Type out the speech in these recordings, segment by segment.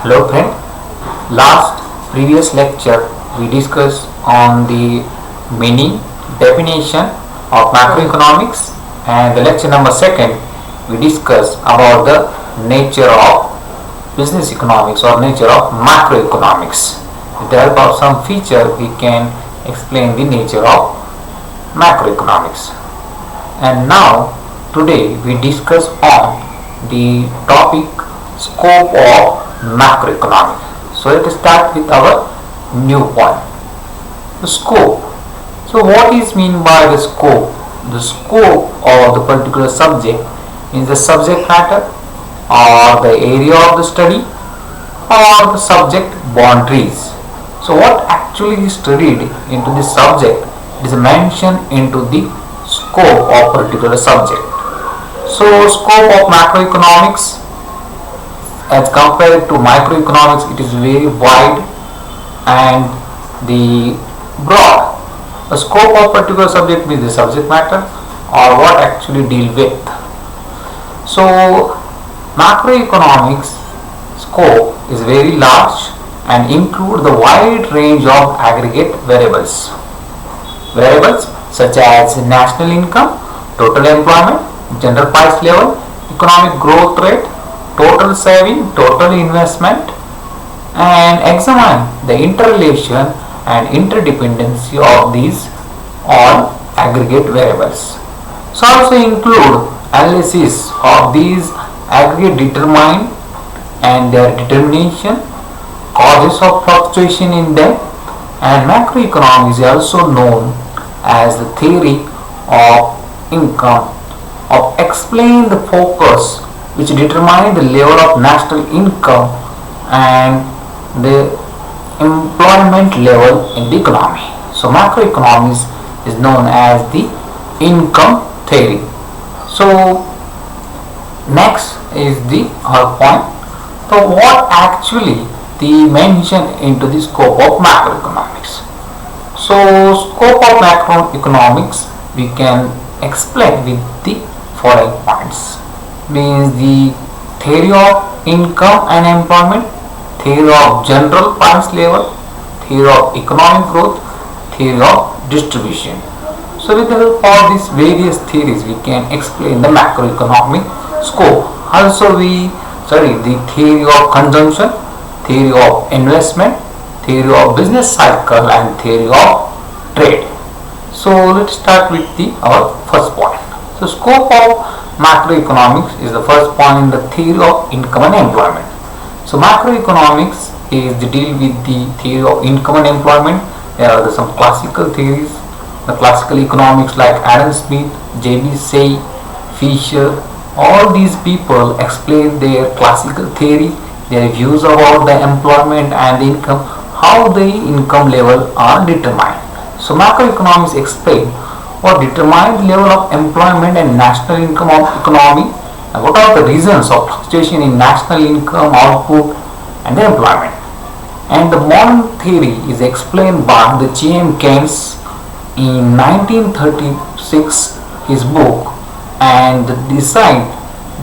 Hello friend, last previous lecture we discussed on the meaning, definition of macroeconomics, and the lecture number second we discussed about the nature of business economics or nature of macroeconomics. With the help of some feature we can explain the nature of macroeconomics. And now today we discuss on the topic scope of macroeconomic. So let us start with our new point. The scope. So what is mean by the scope? The scope of the particular subject is the subject matter or the area of the study or the subject boundaries. So what actually is studied into the subject is mentioned into the scope of particular subject. So scope of macroeconomics as compared to microeconomics, it is very wide and the broad. The scope of particular subject means the subject matter or what actually deal with. So macroeconomics scope is very large and include the wide range of aggregate variables. Variables such as national income, total employment, general price level, economic growth rate, total saving, total investment, and examine the interrelation and interdependency of these all aggregate variables. So also include analysis of these aggregate determined and their determination, causes of fluctuation in them, and macroeconomics is also known as the theory of income of explain the focus which determine the level of national income and the employment level in the economy. So macroeconomics is known as the income theory. So next is the our point. So what actually the mention into the scope of macroeconomics? So scope of macroeconomics we can explain with the following points. Means the theory of income and employment, theory of general price level, theory of economic growth, theory of distribution. So with the help of these various theories we can explain the macroeconomic scope. Also we study the theory of consumption, theory of investment, theory of business cycle, and theory of trade. So let's start with our first point. So scope of macroeconomics is the first point in the theory of income and employment. So macroeconomics is the deal with the theory of income and employment. There are some classical theories, the classical economics like Adam Smith, J.B. Say, Fisher. All these people explain their classical theory, their views about the employment and the income, how the income level are determined. So macroeconomics explain what determine the level of employment and national income of economy and what are the reasons of fluctuation in national income output and the employment. And the modern theory is explained by the J.M. Keynes in 1936 his book and designed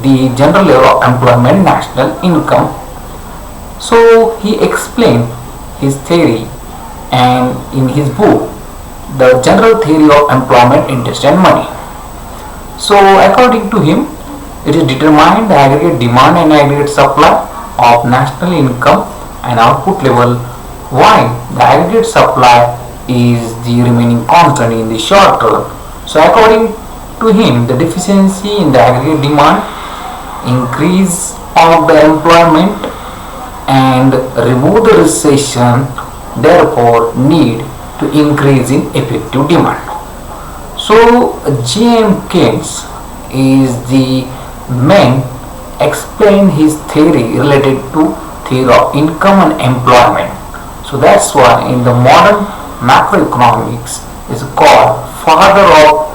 the general level of employment national income. So he explained his theory and in his book the general theory of employment, interest and money. So according to him, it is determined the aggregate demand and aggregate supply of national income and output level while the aggregate supply is the remaining constant in the short term. So according to him, the deficiency in the aggregate demand, increase of the employment and remove the recession, therefore need to increase in effective demand. So J.M. Keynes is the man explain his theory related to theory of income and employment. So that's why in the modern macroeconomics is called father of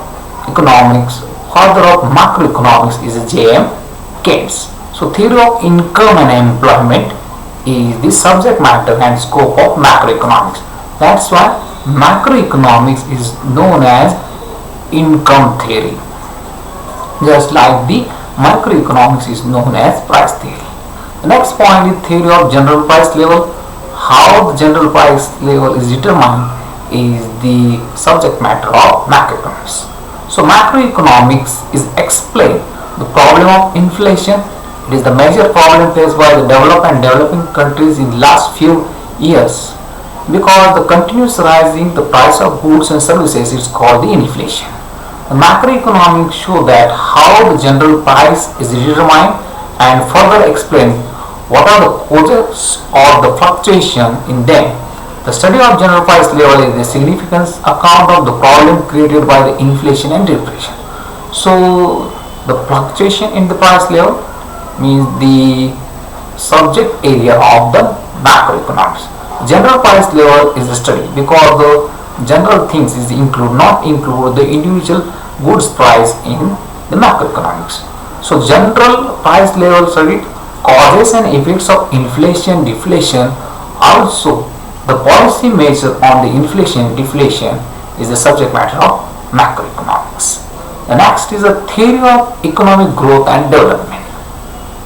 economics, father of macroeconomics is J.M. Keynes. So theory of income and employment is the subject matter and scope of macroeconomics. That's why macroeconomics is known as income theory, just like the microeconomics is known as price theory. The next point is theory of general price level. How the general price level is determined is the subject matter of macroeconomics. So macroeconomics is explain the problem of inflation. It is the major problem faced by the developed and developing countries in the last few years. Because the continuous rising the price of goods and services is called the inflation. The macroeconomics show that how the general price is determined and further explain what are the causes of the fluctuation in them. The study of general price level is the significant account of the problem created by the inflation and depression. So the fluctuation in the price level means the subject area of the macroeconomics. General price level is the study because the general things is not include the individual goods price in the macroeconomics. So general price level study causes and effects of inflation deflation. Also the policy measure on the inflation deflation is the subject matter of macroeconomics. The next is a theory of economic growth and development.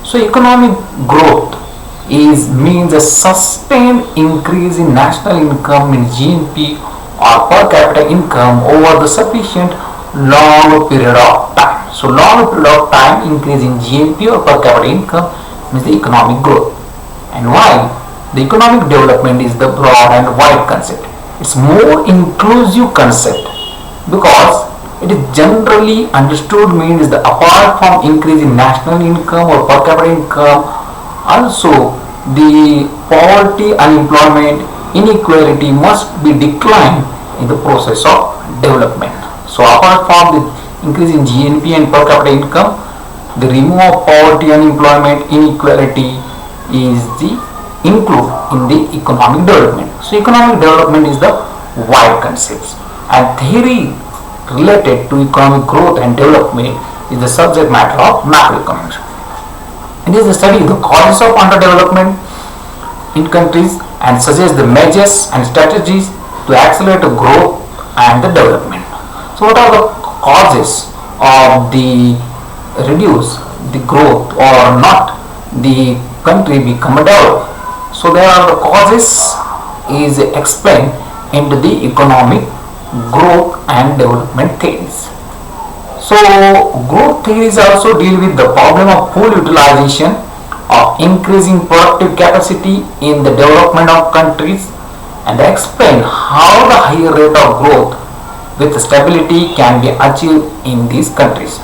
So economic growth is means a sustained increase in national income in GNP or per capita income over the sufficient long period of time. So long period of time increase in GNP or per capita income means the economic growth. And why? The economic development is the broad and wide concept. It's more inclusive concept because it is generally understood means the apart from increase in national income or per capita income, also the poverty, unemployment, inequality must be declined in the process of development. So apart from the increase in GNP and per capita income, the remove of poverty, unemployment, inequality is the include in the economic development. So economic development is the wide concepts, and theory related to economic growth and development is the subject matter of macroeconomics. It is the study of the causes of underdevelopment in countries and suggests the measures and strategies to accelerate the growth and the development. So what are the causes of the reduce the growth or not the country become developed? So there are the causes is explained into the economic growth and development theories. So growth theories also deal with the problem of full utilization of increasing productive capacity in the development of countries, and they explain how the higher rate of growth with stability can be achieved in these countries.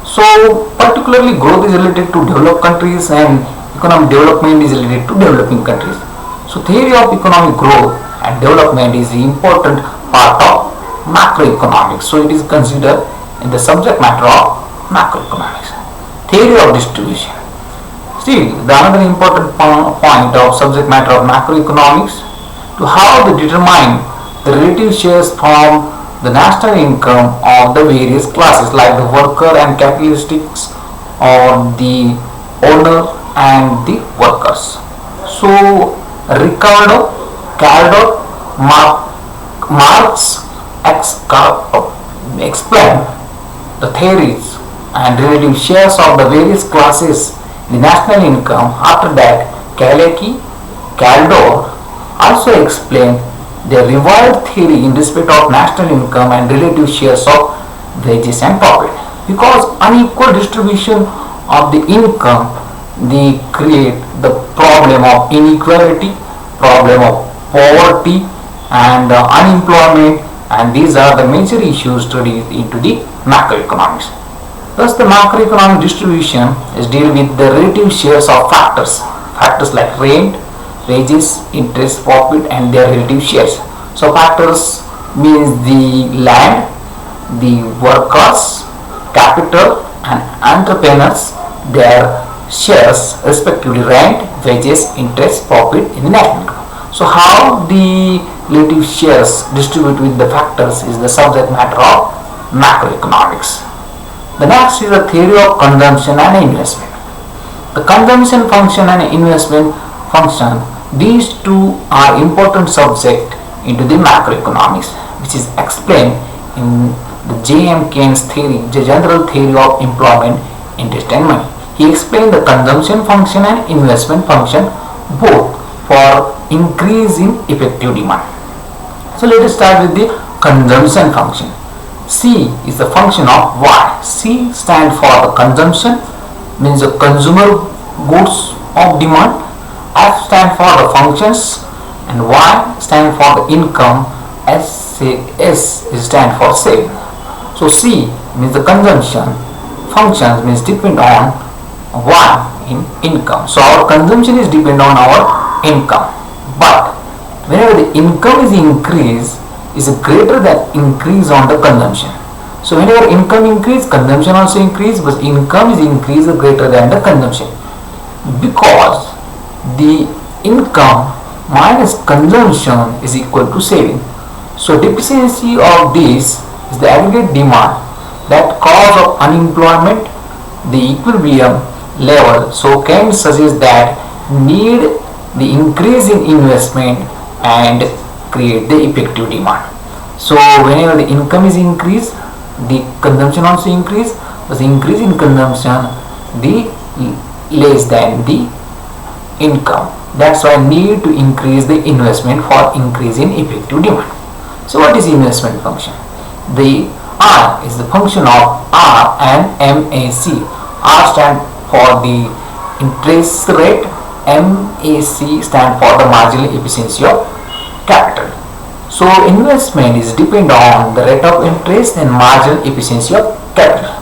So particularly growth is related to developed countries and economic development is related to developing countries. So theory of economic growth and development is the important part of macroeconomics. So it is considered in the subject matter of macroeconomics. Theory of distribution. Still, the another important point of subject matter of macroeconomics to how they determine the relative shares from the national income of the various classes like the worker and capitalists or the owner and the workers. So Ricardo, Caldo, Marx explain the theories and relative shares of the various classes in the national income. After that, Caldor also explained the revived theory in respect of national income and relative shares of wages and profit. Because unequal distribution of the income, they create the problem of inequality, problem of poverty and unemployment, and these are the major issues studied into the macroeconomics. Thus the macroeconomic distribution is deal with the relative shares of factors like rent, wages, interest, profit and their relative shares. So factors means the land, the workers, capital and entrepreneurs, their shares respectively rent, wages, interest, profit in the national income. So how the relative shares distribute with the factors is the subject matter of macroeconomics. The next is the theory of consumption and investment. The consumption function and investment function, these two are important subject into the macroeconomics, which is explained in the J.M. Keynes theory, the general theory of employment, interest and money. he explained the consumption function and investment function both for increase in effective demand. So let us start with the consumption function. C is the function of Y. C stands for the consumption, means the consumer goods of demand. F stands for the functions and Y stands for the income. S stands for saving. So C means the consumption, functions means depend on Y in income. So our consumption is depend on our income. But whenever the income is increased, is greater than increase on the consumption. So whenever income increase, consumption also increase, but income is increased greater than the consumption, because the income minus consumption is equal to saving. So deficiency of this is the aggregate demand that cause of unemployment, the equilibrium level. So can suggest that need the increase in investment and create the effective demand. So whenever the income is increased, the consumption also increase, but the increase in consumption the less than the income. That's why need to increase the investment for increase in effective demand. So what is investment function? The R is the function of R and MAC. R stand for the interest rate, MAC stand for the marginal efficiency of capital. So investment is depend on the rate of interest and marginal efficiency of capital.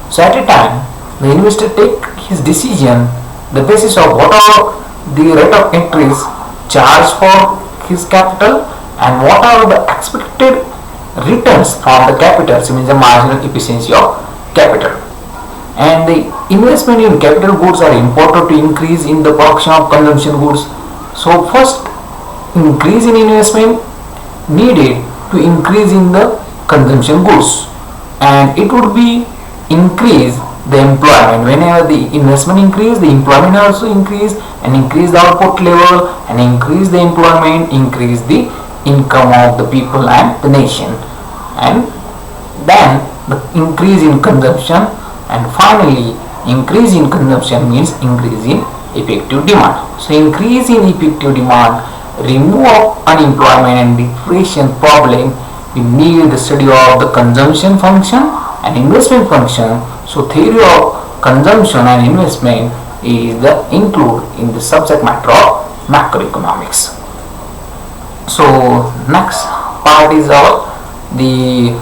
So at a time the investor take his decision the basis of what are the rate of interest charged for his capital and what are the expected returns from the capital, so means the marginal efficiency of capital. And the investment in capital goods are important to increase in the production of consumption goods. So first increase in investment needed to increase in the consumption goods, and it would be increase the employment. Whenever the investment increase, the employment also increase, and increase the output level, and increase the employment, increase the income of the people and the nation, and then the increase in consumption, and finally increase in consumption means increase in effective demand. So increase in effective demand, remove unemployment and depression problem, we need the study of the consumption function and investment function. So theory of consumption and investment is the include in the subject matter of macroeconomics. So next part is our the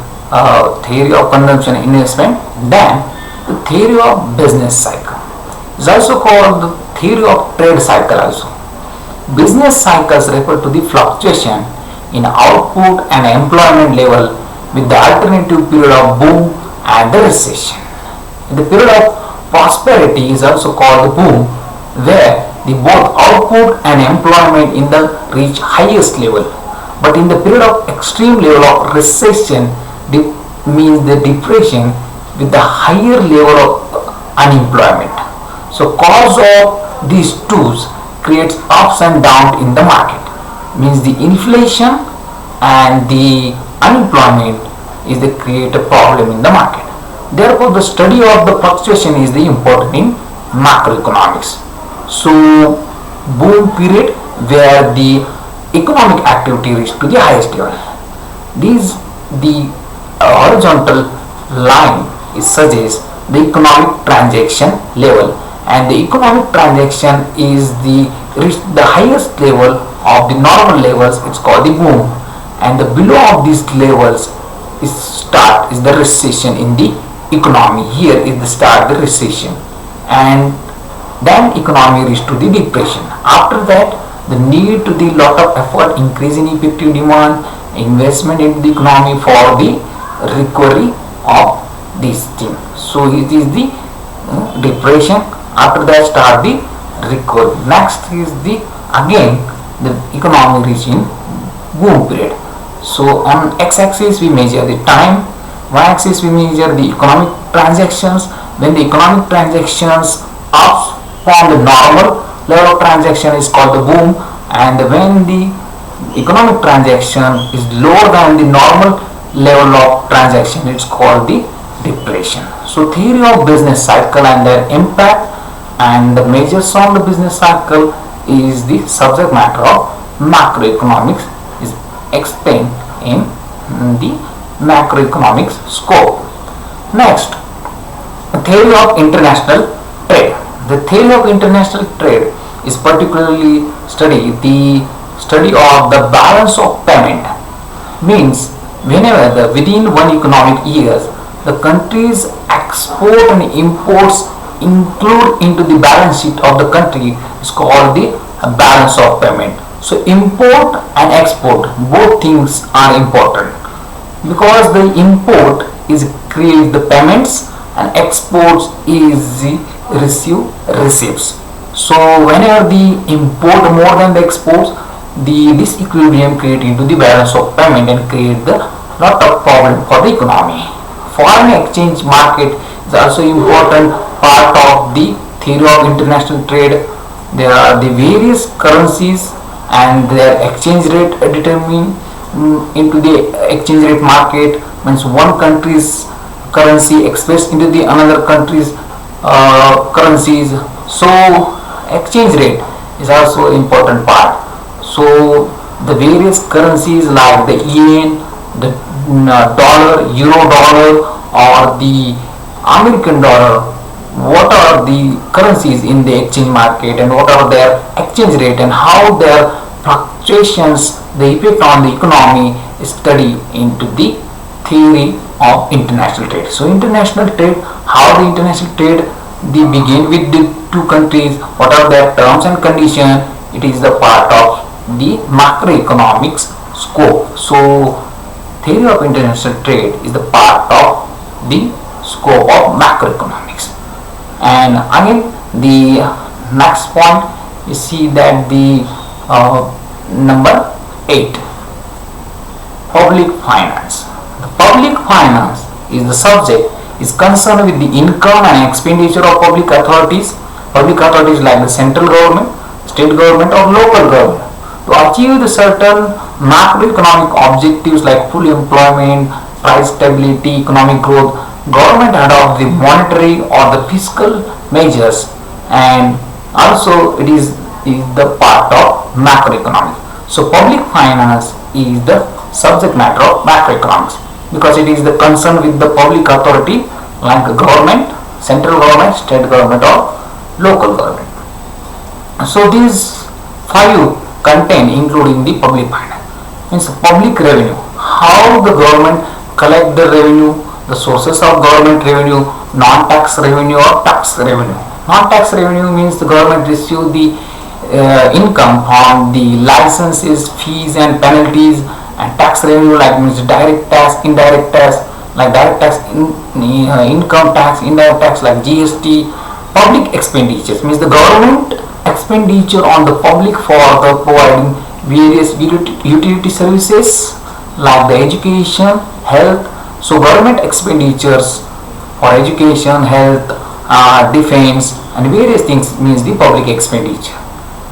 theory of consumption and investment. Then the theory of business cycle is also called the theory of trade cycle also. Business cycles refer to the fluctuation in output and employment level with the alternative period of boom and the recession. The period of prosperity is also called the boom, where the both output and employment in the reach highest level. But in the period of extreme level of recession, means the depression with the higher level of unemployment. So cause of these two creates ups and downs in the market, means the inflation and the unemployment is the create a problem in the market. Therefore the study of the fluctuation is the important in macroeconomics. So boom period where the economic activity reaches to the highest level. These the horizontal line is suggests the economic transaction level, and the economic transaction is the reach the highest level of the normal levels, it's called the boom, and the below of these levels is start is the recession in the economy. Here is the start the recession, and then economy reach to the depression. After that the need to the lot of effort, increase in effective demand, investment in the economy for the recovery of this thing. So it is the depression. After that start the recovery. Next is the again the economy reaching boom period. So on x-axis we measure the time, y-axis we measure the economic transactions. When the economic transactions up from the normal level of transaction is called the boom, and when the economic transaction is lower than the normal level of transaction, it's called the depression. So theory of business cycle and their impact and the measures on the business cycle is the subject matter of macroeconomics is explained in the macroeconomics scope. Next, theory of international trade. The theory of international trade is particularly the study of the balance of payment. Means whenever within one economic years the country's export and imports include into the balance sheet of the country is called the balance of payment. So import and export, both things are important, because the import is create the payments and exports is the receives. So whenever the import more than the exports, the disequilibrium create into the balance of payment and create the lot of problem for the economy. Foreign exchange market is also important part of the theory of international trade. There are the various currencies and their exchange rate determined into the exchange rate market. Means one country's currency expressed into the another country's currencies. So exchange rate is also important part. So the various currencies like the yen, the dollar, euro dollar, or the American dollar, what are the currencies in the exchange market and what are their exchange rate and how their fluctuations, the effect on the economy is studied into the theory of international trade. So international trade, how the international trade they begin with the two countries, what are their terms and conditions, it is the part of the macroeconomics scope. So theory of international trade is the part of the scope of macroeconomics. And again the next point you see that the number 8, public finance. The public finance is the subject is concerned with the income and expenditure of public authorities like the central government, state government, or local government to achieve the certain macroeconomic objectives like full employment, price stability, economic growth. Government adopt the monetary or the fiscal measures, and also it is the part of macroeconomics. So public finance is the subject matter of macroeconomics because it is the concern with the public authority like government, central government, state government, or local government. So these 5 contain including the public finance. Means public revenue, how the government collect the revenue, the sources of government revenue, non-tax revenue or tax revenue. Non-tax revenue means the government receive the income from the licenses, fees and penalties, and tax revenue like means direct tax, indirect tax, like direct tax, income tax, indirect tax like GST. Public expenditures means the government expenditure on the public for the providing various utility services like the education, health. So government expenditures for education, health, defense and various things means the public expenditure.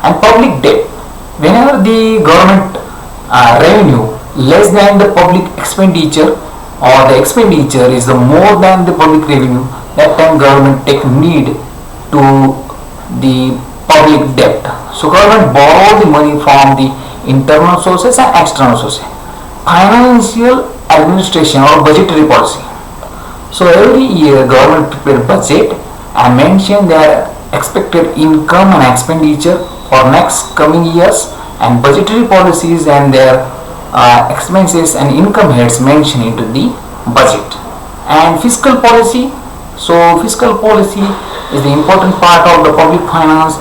And public debt, whenever the government revenue less than the public expenditure or the expenditure is the more than the public revenue, that time government take need to the public debt. So government borrow the money from the internal sources and external sources. Financial administration or budgetary policy. So every year government prepare budget and mention their expected income and expenditure for next coming years, and budgetary policies and their expenses and income heads mentioned into the budget. And fiscal policy, so fiscal policy is the important part of the public finance.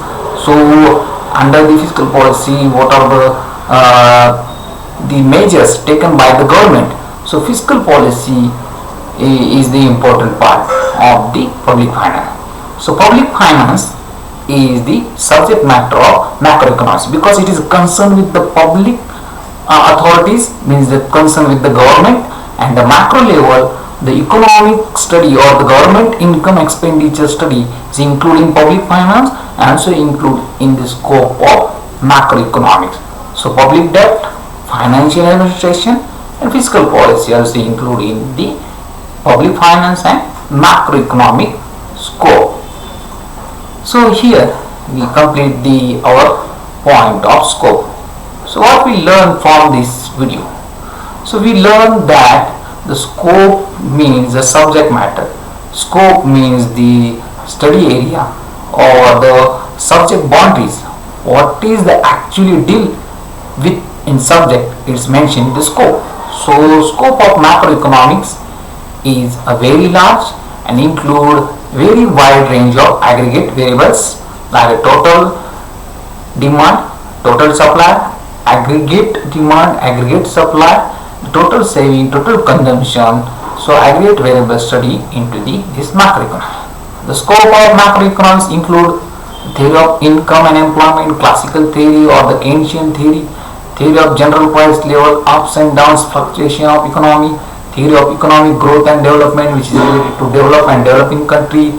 So under the fiscal policy, what are the measures taken by the government? So fiscal policy is the important part of the public finance. So public finance is the subject matter of macroeconomics because it is concerned with the public authorities, means the concern with the government, and the macro level the economic study or the government income expenditure study is including public finance and also include in the scope of macroeconomics. So public debt, financial administration and fiscal policy also include in the public finance and macroeconomic scope. So here we complete our point of scope. So what we learn from this video? So we learn that the scope means the subject matter. Scope means the study area or the subject boundaries. What is the actually deal with in subject? It's mentioned in the scope. So scope of macroeconomics is a very large and include very wide range of aggregate variables like total demand, total supply, aggregate demand, aggregate supply, total saving, total consumption. So aggregate variable study into this macroeconomics. The scope of macroeconomics include theory of income and employment, classical theory or the Keynesian theory, theory of general price level, ups and downs, fluctuation of economy, theory of economic growth and development, which is related to developed and developing country,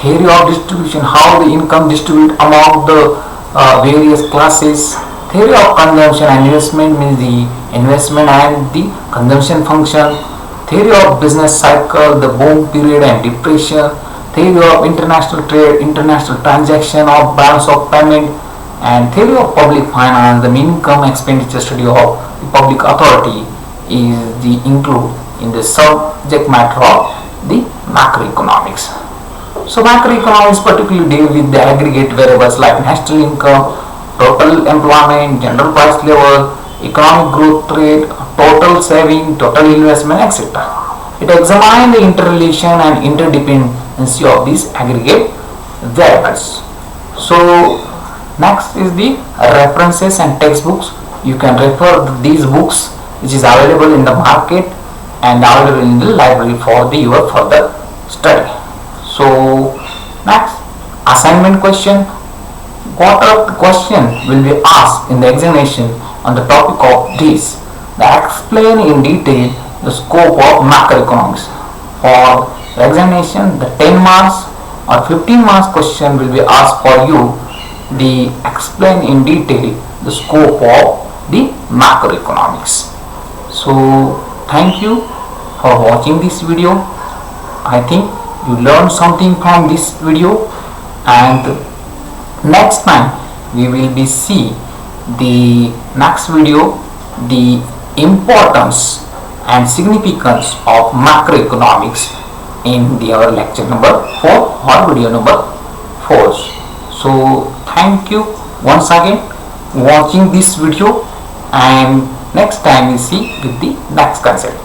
theory of distribution, how the income distribute among the various classes, theory of consumption and investment, means the investment and the consumption function, theory of business cycle, the boom period and depression, theory of international trade, international transaction of balance of payment, and theory of public finance, the income expenditure study of the public authority is the include in the subject matter of the macroeconomics. So macroeconomics particularly deal with the aggregate variables like national income, total employment, general price level, economic growth rate, total saving, total investment, etc. It examines the interrelation and interdependency of these aggregate variables. So next is the references and textbooks. You can refer these books which is available in the market and available in the library for your further study. So next, assignment question. What are the question will be asked in the examination on the topic of this? Explain in detail the scope of macroeconomics. For the examination, the 10 marks or 15 marks question will be asked for you. The explain in detail the scope of the macroeconomics. So thank you for watching this video. I think you learned something from this video, and next time we will be see the next video, the importance and significance of macroeconomics in our lecture number 4 or video number 4. So thank you once again watching this video, and next time we see with the next concept.